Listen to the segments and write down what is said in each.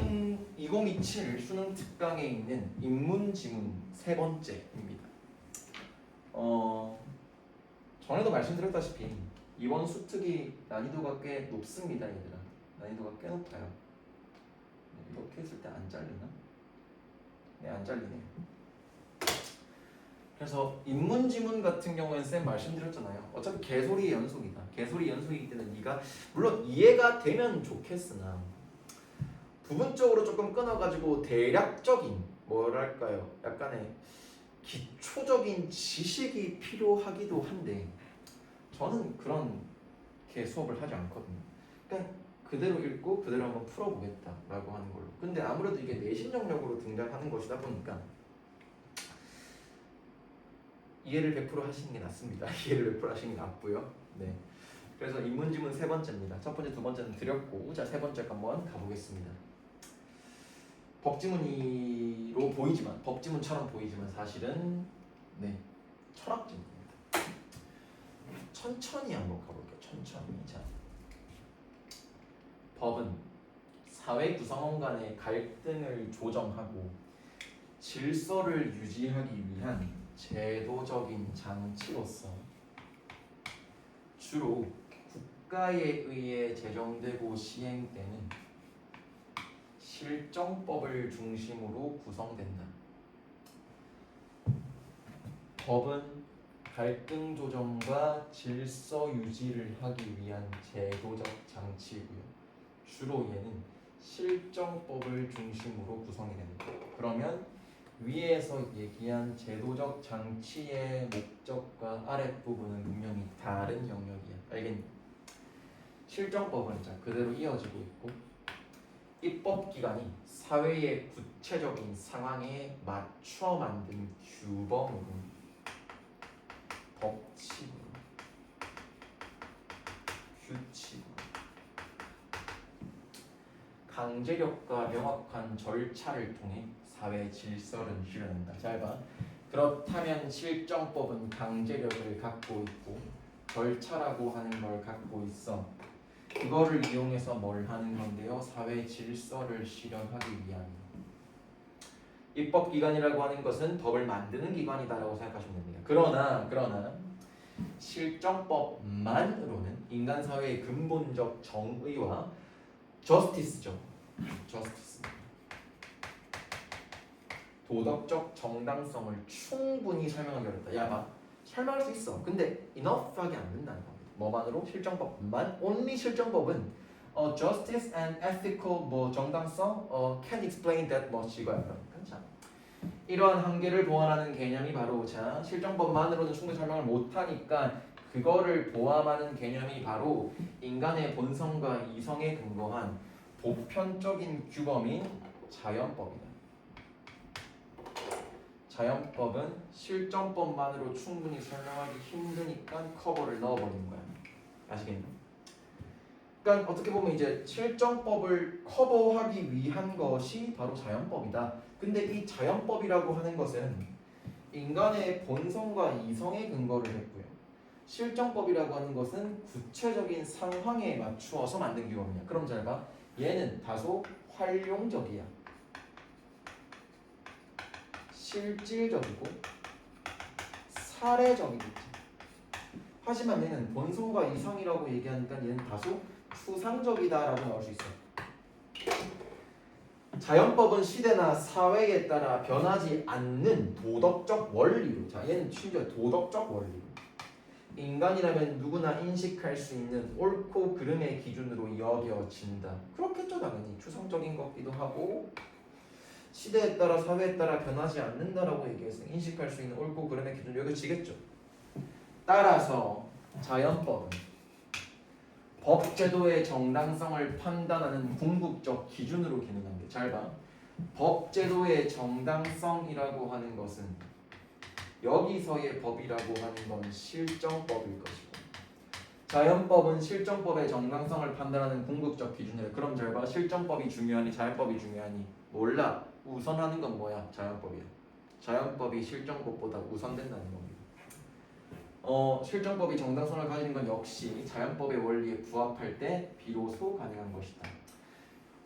2027 수능 특강에 있는 인문지문 세 번째입니다. 전에도 말씀드렸다시피 이번 수특이 난이도가 꽤 높습니다, 얘들아. 난이도가 꽤 높아요. 이렇게 했을 때 안 잘리나? 네, 안 잘리네요. 그래서 인문지문 같은 경우에는 쌤 말씀드렸잖아요. 어차피 개소리의 연속이다. 개소리 연속이기 때문에 네가 물론 이해가 되면 좋겠으나 부분적으로 조금 끊어가지고 대략적인 뭐랄까요? 약간의 기초적인 지식이 필요하기도 한데 저는 그런 게 수업을 하지 않거든요. 그러니까 그대로 읽고 그대로 한번 풀어보겠다라고 하는 걸로. 근데 아무래도 이게 내신 영역으로 등장하는 것이다 보니까 이해를 100% 하시는 게 낫습니다. 이해를 100% 하시는 게 낫고요. 네. 그래서 인문지문 세 번째입니다. 첫 번째, 두 번째는 드렸고, 자, 세 번째 한번 가보겠습니다. 법지문으로 보이지만, 법지문처럼 보이지만 사실은 네, 철학지문입니다. 천천히 한번 가볼게요. 천천히. 자, 법은 사회 구성원 간의 갈등을 조정하고 질서를 유지하기 위한 제도적인 장치로서 주로 국가에 의해 제정되고 시행되는 실정법을 중심으로 구성된다. 법은 갈등 조정과 질서 유지를 하기 위한 제도적 장치이고요. 주로 얘는 실정법을 중심으로 구성이 됩니다. 그러면 위에서 얘기한 제도적 장치의 목적과 아랫부분은 분명히 다른 영역이야. 알겠니? 실정법은 자 그대로 이어지고 있고 입법기관이 사회의 구체적인 상황에 맞춰 만든 규범으로 법칙으로 규칙으로 강제력과 명확한 절차를 통해 사회 질서를 실현한다. 잘 봐. 그렇다면 실정법은 강제력을 갖고 있고 절차라고 하는 걸 갖고 있어. 그거를 이용해서 뭘 하는 건데요? 사회 질서를 실현하기 위한. 입법기관이라고 하는 것은 법을 만드는 기관이다라고 생각하시면 됩니다. 그러나 실정법만으로는 인간 사회의 근본적 정의와 저스티스죠. 저스티스. 도덕적 정당성을 충분히 설명하기 어렵다. 야, 봐. 설명할 수 있어. 근데 enough하게 안 된다는 겁니다. 뭐만으로? 실정법만. only 실정법은 justice and ethical 뭐 정당성 can't explain that much 이거야. 그러니까 이러한 한계를 보완하는 개념이 바로 자 실정법만으로는 충분히 설명을 못하니까 그거를 포함하는 개념이 바로 인간의 본성과 이성에 근거한 보편적인 규범인 자연법이다. 자연법은 실정법만으로 충분히 설명하기 힘드니까 커버를 넣어버리는 거야. 아시겠니? 그러니까 어떻게 보면 이제 실정법을 커버하기 위한 것이 바로 자연법이다. 근데 이 자연법이라고 하는 것은 인간의 본성과 이성에 근거를 했고요. 실정법이라고 하는 것은 구체적인 상황에 맞추어서 만든 규범이야. 그럼 잘 봐. 얘는 다소 활용적이야. 실질적이고 사례적이겠지. 하지만 얘는 본성과 이성이라고 얘기하니까 얘는 다소 추상적이다라고 나올 수 있어. 자연법은 시대나 사회에 따라 변하지 않는 도덕적 원리로. 자, 얘는 심지어 도덕적 원리로. 인간이라면 누구나 인식할 수 있는 옳고 그름의 기준으로 여겨진다. 그렇겠죠, 당연히. 추상적인 것기도 하고 시대에 따라 사회에 따라 변하지 않는다라고 얘기해서 인식할 수 있는 옳고 그름의 기준으로 여겨지겠죠. 따라서 자연법은 법제도의 정당성을 판단하는 궁극적 기준으로 기능한다. 잘 봐. 법제도의 정당성이라고 하는 것은 여기서의 법이라고 하는 건 실정법일 것이고 자연법은 실정법의 정당성을 판단하는 궁극적 기준이래. 그럼 잘 봐. 실정법이 중요하니 자연법이 중요하니 몰라. 우선하는 건 뭐야? 자연법이야. 자연법이 실정법보다 우선된다는 겁니다. 실정법이 정당성을 가지는 건 역시 자연법의 원리에 부합할 때 비로소 가능한 것이다.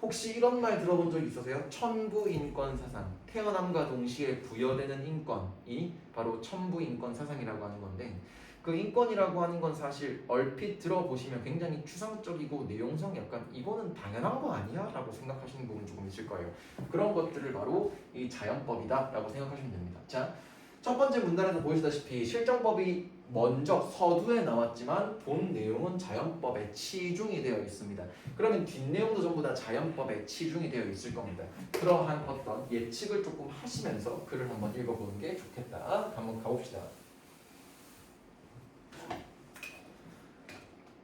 혹시 이런 말 들어본 적 있으세요? 천부인권 사상. 태어남과 동시에 부여되는 인권이 바로 천부인권 사상이라고 하는 건데 그 인권이라고 하는 건 사실 얼핏 들어보시면 굉장히 추상적이고 내용성 약간 이거는 당연한 거 아니야? 라고 생각하시는 부분 조금 있을 거예요. 그런 것들을 바로 이 자연법이다 라고 생각하시면 됩니다. 자, 첫 번째 문단에서 보시다시피 실정법이 먼저 서두에 나왔지만 본 내용은 자연법에 치중이 되어 있습니다. 그러면 뒷내용도 전부 다 자연법에 치중이 되어 있을 겁니다. 그러한 어떤 예측을 조금 하시면서 글을 한번 읽어보는 게 좋겠다. 한번 가봅시다.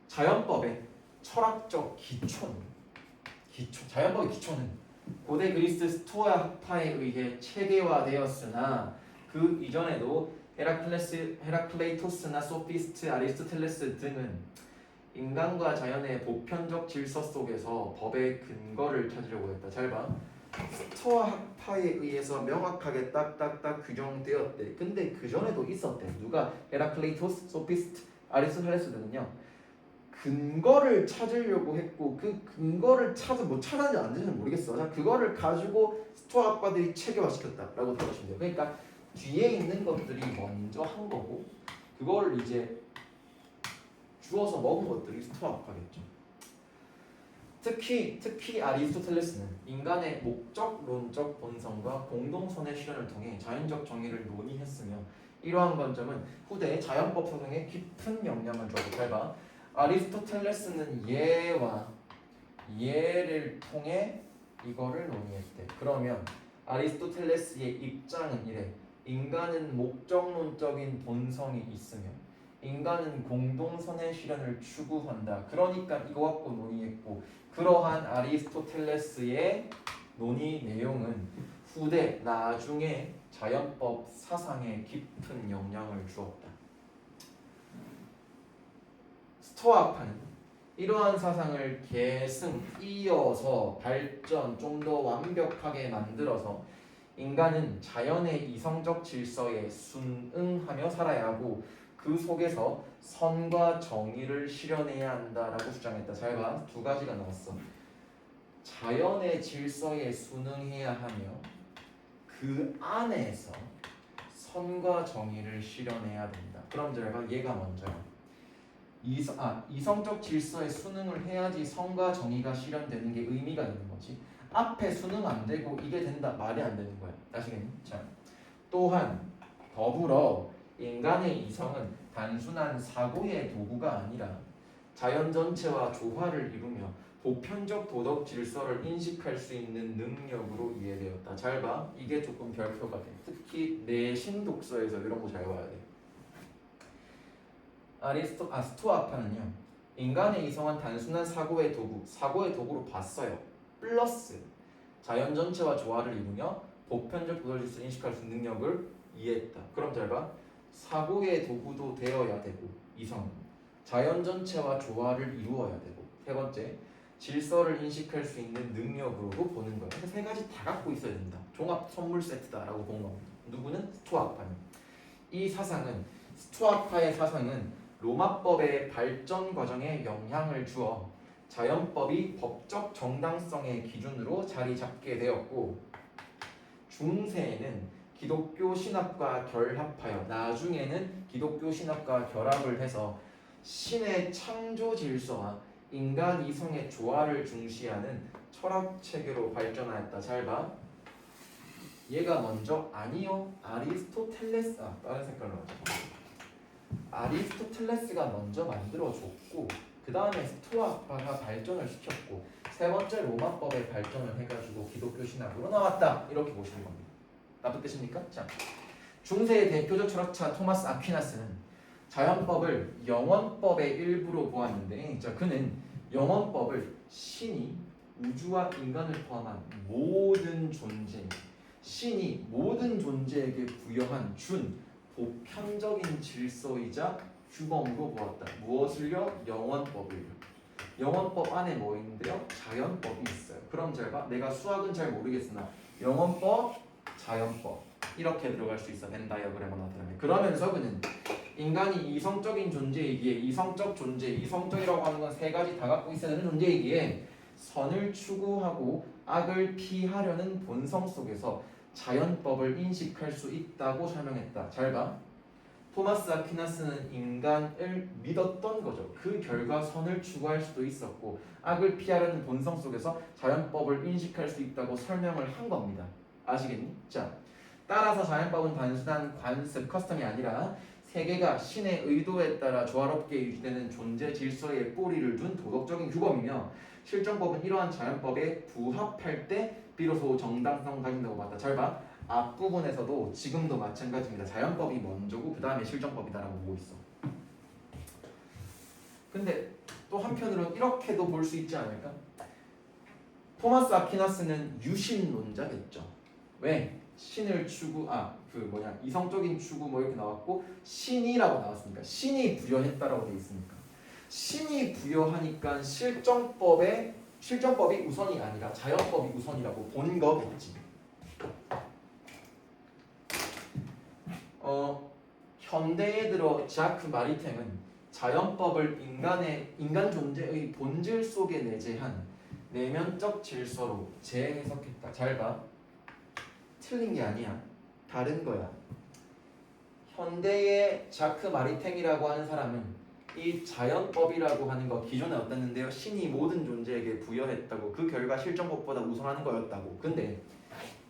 자연법의 철학적 자연법의 기초는 고대 그리스 스토아 학파에 의해 체계화되었으나 그 이전에도 헤라클레이토스나 소피스트, 아리스토텔레스 등은 인간과 자연의 보편적 질서 속에서 법의 근거를 찾으려고 했다. 잘 봐. 스토아 학파에 의해서 명확하게 딱딱딱 규정되었대. 근데 그 전에도 있었대. 누가? 헤라클레이토스, 소피스트, 아리스토텔레스 등은요. 근거를 찾으려고 했고 그 근거를 찾았는지 안 되는지 모르겠어. 자, 그거를 가지고 스토아 학파들이 체계화시켰다라고 들으시면 돼요. 그러니까 뒤에 있는 것들이 먼저 한 거고 그거를 이제 주워서 먹은 것들이 스토아 학파겠죠. 특히 아리스토텔레스는 인간의 목적론적 본성과 공동선의 실현을 통해 자연적 정의를 논의했으며 이러한 관점은 후대 자연법 사상에 깊은 영향을 주었고 잘 봐. 아리스토텔레스는 예와 예를 통해 이거를 논의했대. 그러면 아리스토텔레스의 입장은 이래. 인간은 목적론적인 본성이 있으며 인간은 공동선의 실현을 추구한다. 그러니까 이거 갖고 논의했고 그러한 아리스토텔레스의 논의 내용은 후대 나중에 자연법 사상에 깊은 영향을 주었다. 스토아파는 이러한 사상을 계승, 이어서 발전, 좀 더 완벽하게 만들어서 인간은 자연의 이성적 질서에 순응하며 살아야 하고 그 속에서 선과 정의를 실현해야 한다라고 주장했다. 잘 봐. 두 가지가 나왔어. 자연의 질서에 순응해야 하며 그 안에서 선과 정의를 실현해야 된다. 그럼 잘 봐. 얘가 먼저야. 이성적 질서에 순응을 해야지 성과 정의가 실현되는 게 의미가 있는 거지. 앞에 순응 안 되고 이게 된다 말이 안 되는 거야. 아시겠니? 자, 또한 더불어 인간의 이성은 단순한 사고의 도구가 아니라 자연 전체와 조화를 이루며 보편적 도덕 질서를 인식할 수 있는 능력으로 이해되었다. 잘 봐. 이게 조금 별표가 돼. 특히 내신 독서에서 이런 거 잘 봐야 돼. 스토아파는요. 인간의 이성은 단순한 사고의 도구로 봤어요. 플러스 자연 전체와 조화를 이루며 보편적 도덕 질서를 인식할 수 있는 능력을 이해했다. 그럼 잘 봐. 사고의 도구도 되어야 되고 이성은 자연 전체와 조화를 이루어야 되고 세 번째 질서를 인식할 수 있는 능력으로도 보는 거예요. 그래서 세 가지 다 갖고 있어야 된다. 종합 선물 세트다라고 본 겁니다. 누구는? 스토아파는. 이 사상은 스토아파의 사상은 로마법의 발전 과정에 영향을 주어 자연법이 법적 정당성의 기준으로 자리 잡게 되었고 중세에는 기독교 신학과 결합하여 나중에는 기독교 신학과 결합을 해서 신의 창조 질서와 인간 이성의 조화를 중시하는 철학 체계로 발전하였다. 잘 봐. 얘가 먼저 아니요. 아리스토텔레스 다른 색깔로 하자. 아리스토텔레스가 먼저 만들어줬고 그 다음에 스토아파가 발전을 시켰고 세 번째 로마법의 발전을 해가지고 기독교 신학으로 나왔다. 이렇게 보시는 겁니다. 납득되십니까? 자, 중세의 대표적 철학자 토마스 아퀴나스는 자연법을 영원법의 일부로 보았는데 자, 그는 영원법을 신이 우주와 인간을 포함한 모든 존재, 신이 모든 존재에게 부여한 보편적인 질서이자 규범으로 보았다. 무엇을요? 영원법을요. 영원법 안에 뭐 있는데요? 자연법이 있어요. 그럼 잘 봐. 내가 수학은 잘 모르겠으나 영원법, 자연법 이렇게 들어갈 수 있어. 벤 다이어그램을 나타내면. 그러면서 그는 인간이 이성적인 존재이기에 이성적이라고 하는 건 세 가지 다 갖고 있어야 되는 존재이기에 선을 추구하고 악을 피하려는 본성 속에서 자연법을 인식할 수 있다고 설명했다. 잘 봐. 토마스 아퀴나스는 인간을 믿었던 거죠. 그 결과 선을 추구할 수도 있었고 악을 피하려는 본성 속에서 자연법을 인식할 수 있다고 설명을 한 겁니다. 아시겠니? 자, 따라서 자연법은 단순한 관습, 커스텀이 아니라 세계가 신의 의도에 따라 조화롭게 유지되는 존재 질서에 뿌리를 둔 도덕적인 규범이며 실정법은 이러한 자연법에 부합할 때 비로소 정당성을 가진다고 봤다. 잘 봐. 앞부분에서도 지금도 마찬가지입니다. 자연법이 먼저고 그 다음에 실정법이다라고 보고 있어. 근데 또 한편으로는 이렇게도 볼 수 있지 않을까? 토마스 아퀴나스는 유신론자겠죠. 왜? 신을 추구, 이성적인 추구 뭐 이렇게 나왔고 신이라고 나왔으니까 신이 부여했다라고 돼 있으니까 신이 부여하니까 실정법이 우선이 아니라 자연법이 우선이라고 본 거겠지. 현대에 들어 자크 마리탱은 자연법을 인간 존재의 본질 속에 내재한 내면적 질서로 재해석했다. 잘 봐. 틀린 게 아니야. 다른 거야. 현대의 자크 마리탱이라고 하는 사람은 이 자연법이라고 하는 거 기존에 어땠는데요? 신이 모든 존재에게 부여했다고 그 결과 실정법보다 우선하는 거였다고. 근데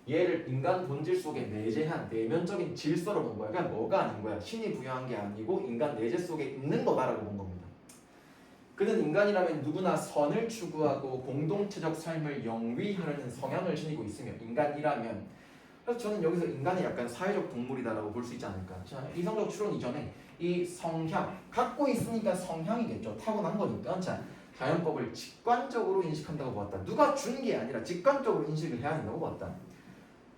얘를 인간 본질 속에 내재한 내면적인 질서로 본 거야. 그냥 뭐가 아닌 거야. 신이 부여한 게 아니고 인간 내재 속에 있는 거다라고 본 겁니다. 그는 인간이라면 누구나 선을 추구하고 공동체적 삶을 영위하려는 성향을 지니고 있으며 인간이라면 그래서 저는 여기서 인간이 약간 사회적 동물이다라고 볼 수 있지 않을까. 자, 이성적 추론 이전에 이 성향 갖고 있으니까 성향이겠죠. 타고난 거니까. 자, 자연법을 직관적으로 인식한다고 보았다. 누가 준 게 아니라 직관적으로 인식을 해야 한다고 보았다.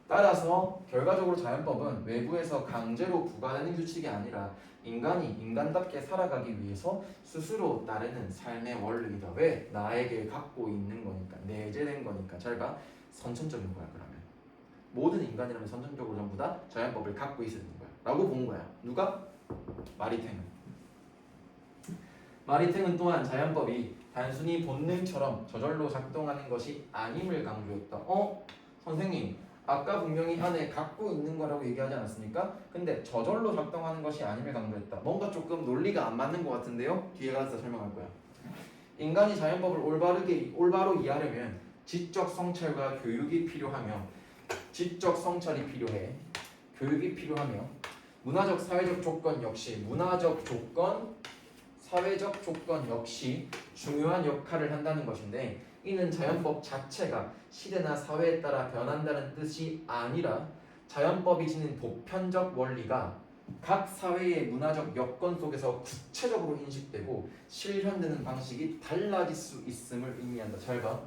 따라서 결과적으로 자연법은 외부에서 강제로 부과되는 규칙이 아니라 인간이 인간답게 살아가기 위해서 스스로 따르는 삶의 원리이다. 왜? 나에게 갖고 있는 거니까. 내재된 거니까. 잘 봐. 선천적인 거야. 그러면 모든 인간이라면 선천적으로 전부 다 자연법을 갖고 있는 거야 라고 본 거야. 누가? 마리탱은 또한 자연법이 단순히 본능처럼 저절로 작동하는 것이 아님을 강조했다. 선생님 아까 분명히 안에 갖고 있는 거라고 얘기하지 않았습니까? 근데 저절로 작동하는 것이 아님을 강조했다. 뭔가 조금 논리가 안 맞는 것 같은데요? 뒤에 가서 설명할 거야. 인간이 자연법을 올바로 이해하려면 지적 성찰과 교육이 필요하며 지적 성찰이 필요해. 교육이 필요하며 문화적 사회적 조건 역시 사회적 조건 역시 중요한 역할을 한다는 것인데 이는 자연법 자체가 시대나 사회에 따라 변한다는 뜻이 아니라 자연법이 지닌 보편적 원리가 각 사회의 문화적 여건 속에서 구체적으로 인식되고 실현되는 방식이 달라질 수 있음을 의미한다. 잘 봐.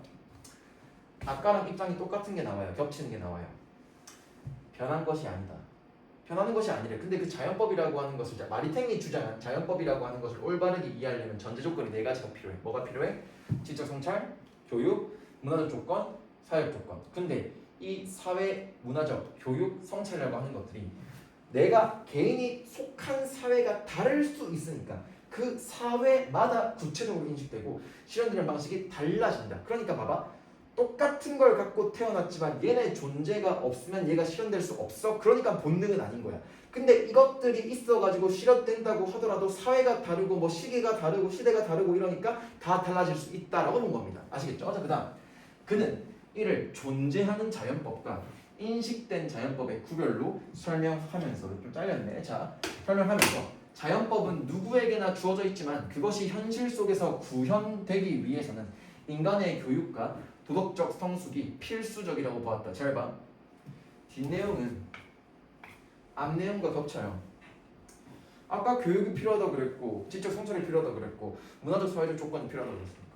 아까랑 입장이 똑같은 게 나와요. 겹치는 게 나와요. 변한 것이 아니다. 변하는 것이 아니래. 근데 그 자연법이라고 하는 것을 마리탱이 주장한 자연법이라고 하는 것을 올바르게 이해하려면 전제 조건이 4가지가 필요해. 뭐가 필요해? 지적 성찰, 교육, 문화적 조건, 사회적 조건. 근데 이 사회, 문화적, 교육, 성찰이라고 하는 것들이 내가 개인이 속한 사회가 다를 수 있으니까 그 사회마다 구체적으로 인식되고 실현되는 방식이 달라진다. 그러니까 봐봐. 똑같은 걸 갖고 태어났지만 얘네 존재가 없으면 얘가 실현될 수 없어. 그러니까 본능은 아닌 거야. 근데 이것들이 있어가지고 실현된다고 하더라도 사회가 다르고 뭐 시기가 다르고 시대가 다르고 이러니까 다 달라질 수 있다라고 본 겁니다. 아시겠죠? 자, 그다음 그는 이를 존재하는 자연법과 인식된 자연법의 구별로 설명하면서 좀 잘렸네. 자, 설명하면서 자연법은 누구에게나 주어져 있지만 그것이 현실 속에서 구현되기 위해서는 인간의 교육과 도덕적 성숙이 필수적이라고 보았다. 잘 봐. 뒷내용은 앞내용과 겹쳐요. 아까 교육이 필요하다고 그랬고 지적 성찰이 필요하다고 그랬고 문화적 사회적 조건이 필요하다고 그랬으니까.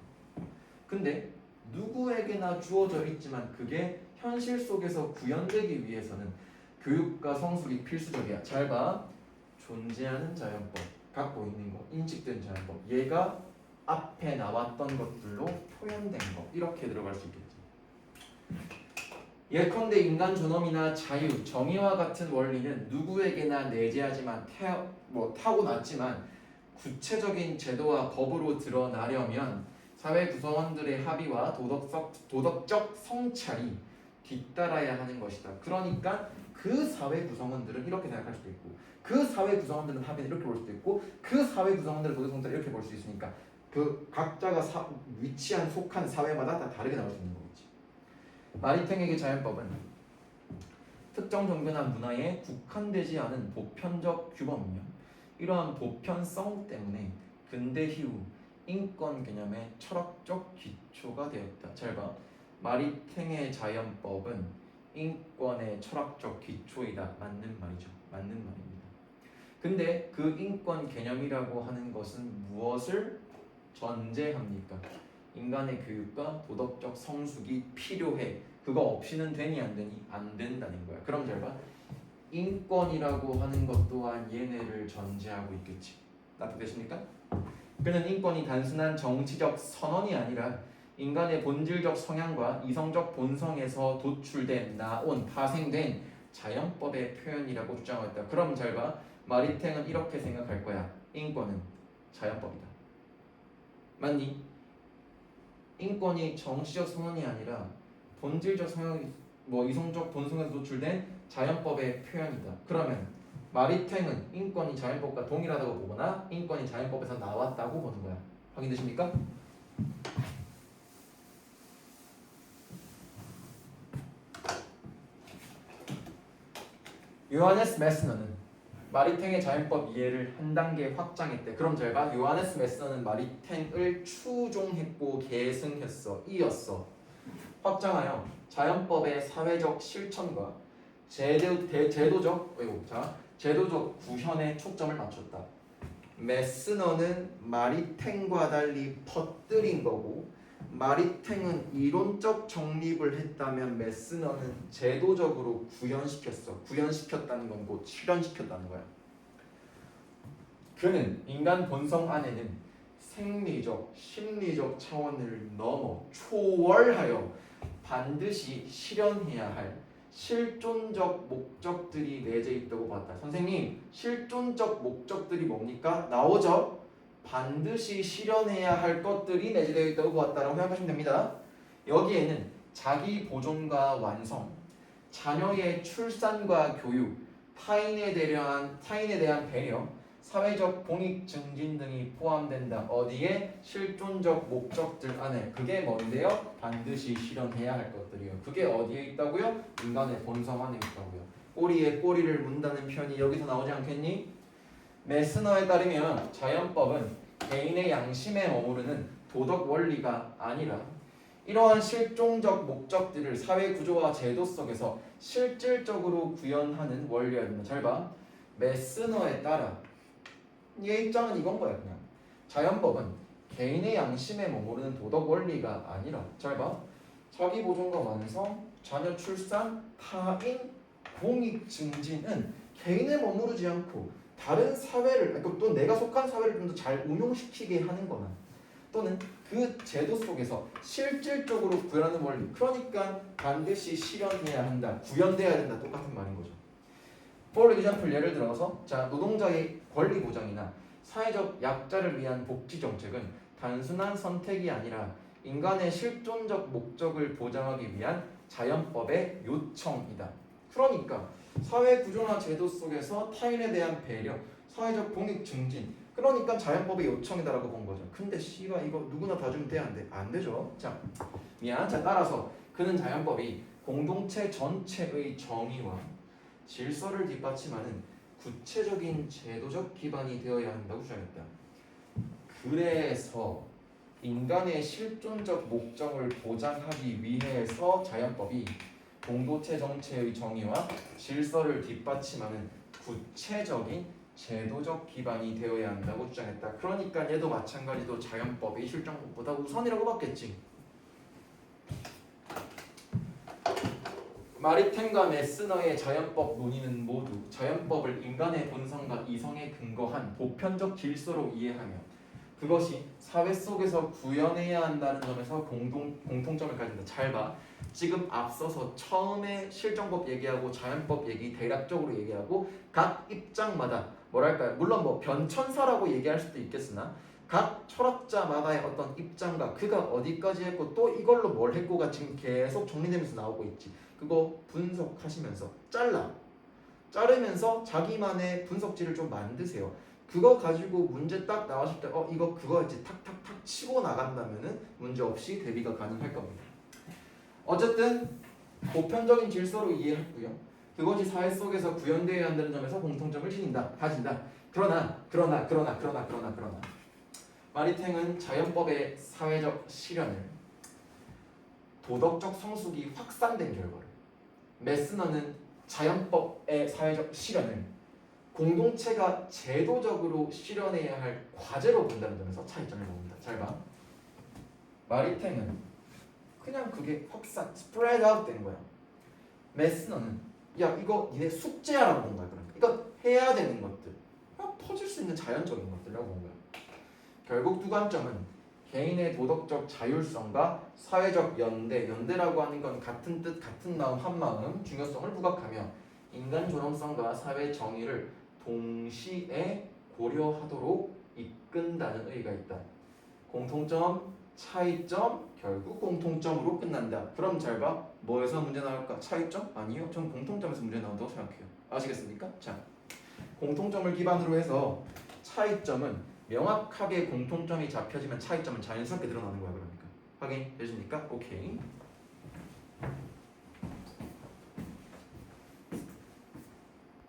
근데 누구에게나 주어져 있지만 그게 현실 속에서 구현되기 위해서는 교육과 성숙이 필수적이야. 잘 봐. 존재하는 자연법, 갖고 있는 것, 인식된 자연법. 얘가 앞에 나왔던 것들로 표현된 것. 이렇게 들어갈 수 있겠지. 예컨대 인간 존엄이나 자유, 정의와 같은 원리는 누구에게나 내재하지만 타고났지만 구체적인 제도와 법으로 드러나려면 사회 구성원들의 합의와 도덕적 성찰이 뒤따라야 하는 것이다. 그러니까 그 사회 구성원들은 이렇게 생각할 수도 있고, 그 사회 구성원들은 합의를 이렇게 볼 수도 있고, 그 사회 구성원들의 도덕 성찰을 이렇게 볼 수 있으니까 그 각자가 위치한 속한 사회마다 다 다르게 나올 수 있는 거겠지. 마리탱에게 자연법은 특정 종교나 문화에 국한되지 않은 보편적 규범이며 이러한 보편성 때문에 근대 이후 인권 개념의 철학적 기초가 되었다. 잘 봐. 마리탱의 자연법은 인권의 철학적 기초이다. 맞는 말이죠. 맞는 말입니다. 근데 그 인권 개념이라고 하는 것은 무엇을 전제합니까? 인간의 교육과 도덕적 성숙이 필요해. 그거 없이는 되니 안 되니? 안 된다는 거야. 그럼 잘 봐. 인권이라고 하는 것 또한 얘네를 전제하고 있겠지. 납득되십니까? 그는 인권이 단순한 정치적 선언이 아니라 인간의 본질적 성향과 이성적 본성에서 도출된, 나온, 파생된 자연법의 표현이라고 주장했다. 그럼 잘 봐. 마리탱은 이렇게 생각할 거야. 인권은 자연법이다. 맞니? 인권이 정치적 선언이 아니라 본질적 성향, 이성적 본성에서 도출된 자연법의 표현이다. 그러면 마리탱은 인권이 자연법과 동일하다고 보거나 인권이 자연법에서 나왔다고 보는 거야. 확인되십니까? 요하네스 메스너는 마리탱의 자연법 이해를 한 단계 확장했대. 그럼 잘 봐. 요하네스 메스너는 마리탱을 추종했고 계승했어. 이었어. 확장하여 자연법의 사회적 실천과 제도적 구현에 초점을 맞췄다. 메스너는 마리탱과 달리 퍼뜨린 거고, 마리탱은 이론적 정립을 했다면 메스너는 제도적으로 구현시켰어. 구현시켰다는 건 곧 실현시켰다는 거야. 그는 인간 본성 안에는 생리적, 심리적 차원을 넘어 초월하여 반드시 실현해야 할 실존적 목적들이 내재 있다고 봤다. 선생님, 실존적 목적들이 뭡니까? 나오죠? 반드시 실현해야 할 것들이 내재되어 있다고 보았다라고 생각하시면 됩니다. 여기에는 자기 보존과 완성, 자녀의 출산과 교육, 타인에 대한 배려, 사회적 공익 증진 등이 포함된다. 어디에? 실존적 목적들 안에. 그게 뭔데요? 반드시 실현해야 할 것들이요. 그게 어디에 있다고요? 인간의 본성 안에 있다고요. 꼬리에 꼬리를 문다는 표현이 여기서 나오지 않겠니? 메스너에 따르면 자연법은 개인의 양심에 머무르는 도덕 원리가 아니라 이러한 실존적 목적들을 사회 구조와 제도 속에서 실질적으로 구현하는 원리입니다. 잘 봐. 메스너에 따라 얘 입장은 이건 거야. 그냥 자연법은 개인의 양심에 머무르는 도덕 원리가 아니라, 잘 봐. 자기 보존과 완성, 자녀 출산, 타인 공익 증진은 개인에 머무르지 않고 다른 사회를, 또 내가 속한 사회를 좀 더 잘 운용시키게 하는 거나 또는 그 제도 속에서 실질적으로 구현하는 원리. 그러니까 반드시 실현해야 한다. 구현돼야 된다. 똑같은 말인 거죠. For example, 예를 들어서 노동자의 권리 보장이나 사회적 약자를 위한 복지 정책은 단순한 선택이 아니라 인간의 실존적 목적을 보장하기 위한 자연법의 요청이다. 그러니까 사회 구조나 제도 속에서 타인에 대한 배려, 사회적 공익 증진, 그러니까 자연법의 요청이다라고 본 거죠. 근데 씨가 이거 누구나 다 주면 돼? 안 돼? 안 되죠. 자, 따라서 그는 자연법이 공동체 전체의 정의와 질서를 뒷받침하는 구체적인 제도적 기반이 되어야 한다고 주장했다. 그래서 인간의 실존적 목적을 보장하기 위해서 자연법이 공동체 전체의 정의와 질서를 뒷받침하는 구체적인 제도적 기반이 되어야 한다고 주장했다. 그러니까 얘도 마찬가지로 자연법이 실존법보다 우선이라고 봤겠지. 마리탱과 메스너의 자연법 논의는 모두 자연법을 인간의 본성과 이성에 근거한 보편적 질서로 이해하며 그것이 사회 속에서 구현해야 한다는 점에서 공통점을 가진다. 잘 봐. 지금 앞서서 처음에 실정법 얘기하고 자연법 얘기 대략적으로 얘기하고 각 입장마다 뭐랄까요? 물론 변천사라고 얘기할 수도 있겠으나 각 철학자마다의 어떤 입장과 그가 어디까지 했고 또 이걸로 뭘 했고가 지금 계속 정리되면서 나오고 있지. 그거 분석하시면서 자르면서 자기만의 분석지를 좀 만드세요. 그거 가지고 문제 딱 나왔을 때 이거 그거였지 탁탁탁 치고 나간다면은 문제 없이 대비가 가능할 겁니다. 어쨌든 보편적인 질서로 이해했고요. 그것이 사회 속에서 구현되어야 한다는 점에서 공통점을 가진다. 그러나 마리탱은 자연법의 사회적 실현을 도덕적 성숙이 확산된 결과를, 메스너는 자연법의 사회적 실현을 공동체가 제도적으로 실현해야 할 과제로 본다는 점에서 차이점을 봅니다. 잘 봐. 마리탱은 그냥 그게 확산, spread out 된 거야. 메스너는 야 이거 니네 숙제하라고 본 거야. 그러니까 이거 해야 되는 것들, 그냥 퍼질 수 있는 자연적인 것들이라고 본 거야. 결국 두 관점은 개인의 도덕적 자율성과 사회적 연대라고 하는 건 같은 뜻, 같은 마음, 한 마음, 중요성을 부각하며 인간 존엄성과 사회 정의를 동시에 고려하도록 이끈다는 의의가 있다. 공통점, 차이점, 결국 공통점으로 끝난다. 그럼 잘 봐. 뭐에서 문제 나올까? 차이점? 아니요. 전 공통점에서 문제 나온다고 생각해요. 아시겠습니까? 자, 공통점을 기반으로 해서 차이점은 명확하게 공통점이 잡혀지면 차이점은 자연스럽게 드러나는 거야. 그러니까 확인되십니까? 오케이.